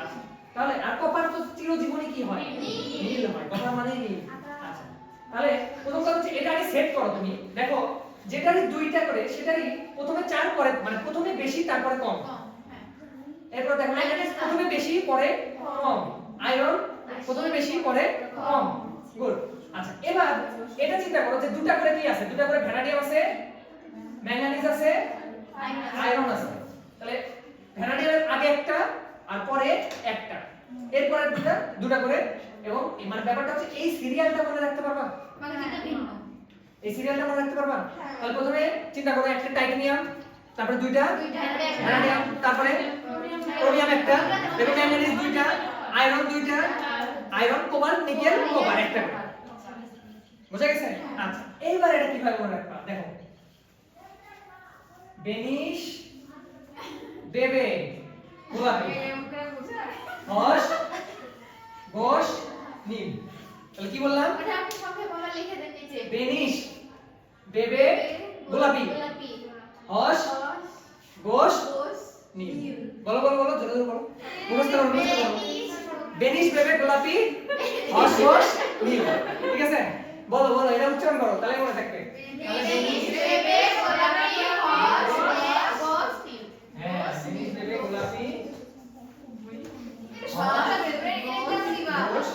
আচ্ছা তাহলে আর কপার তো চিরজীবনী কি হয় নীল হয় কপার মানে নীল আচ্ছা তাহলে প্রথম কথা হচ্ছে এটা আগে সেট করো তুমি দেখো যেটারই দুইটা করে সেটারই প্রথমে 4 পরে মানে প্রথমে বেশি তারপরে কম এরপর দেখো ম্যাঙ্গানিজ প্রথমে বেশি পরে কম আয়রন প্রথমে বেশি পরে কম গুড আচ্ছা এবার এটা চিন্তা করো যে দুটা করে কি আছে দুটা করে ভ্যানাডিয়াম আছে ম্যাঙ্গানিজ আছে আয়রন আছে তাহলে ভ্যানাডিয়ামের আগে একটা আর পরে একটা এরপরে দুটা করে এবং মানে ব্যাপারটা হচ্ছে এই সিরিয়ালটা মনে রাখতে পারবা মানে এটা ভিন্ন এই সিরিয়ালটা মনে রাখতে পারবা তাহলে প্রথমে চিন্তা করো একটা টাইটানিয়াম তারপরে দুইটা ভ্যানাডিয়াম তারপরে ক্রোমিয়াম একটা এবং ম্যাঙ্গানিজ দুইটা আয়রন দুইটা আয়রন কোবাল্ট নিকেল কপার একটা করে বুঝা গেছে আচ্ছা এইবার এটা কিভাবে মনে রাখবা দেখো বেনিশ বেবে গোলাপি হস ঘোষ নীল তাহলে কি বললাম ওটা আপনি সঙ্গে বলা লিখে দেন নিচে বেনিশ বেবে গোলাপি গোলাপি হস ঘোষ ঘোষ নীল বলো বলো বলো জোরে জোরে বলো মুখস্থ করো মুখস্থ করো বেনিশ বেবে গোলাপি হস ঘোষ নীল ঠিক আছে বলো বলো এটা উচ্চারণ করো তাহলে মনে থাকবে বেনিশ বেবে গোলাপি হস ঘোষ নীল হ্যাঁ বেনিশ বেবে গোলাপি সবটা বেবে এটা দিবা ঘোষ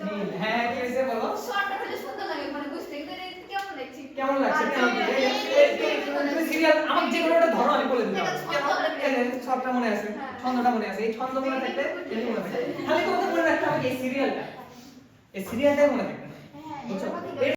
নীল হ্যাঁ কি হয়েছে বলো শর্টটা হলে সুন্দর লাগে মানে বুঝতে গেলে কেমন লাগছে কেমন লাগছে কেমন তুমি সিরিয়াল আমাকে যে কোনোটা ধরো আমি বলে দিলাম কেমন সবটা মনে আছে ছন্দটা মনে আছে এই ছন্দ মনে থাকলে এমনি মনে থাকবে খালি তোমাদের মনে রাখতে হবে এই সিরিয়ালটাই মনে থাকবে বুঝছো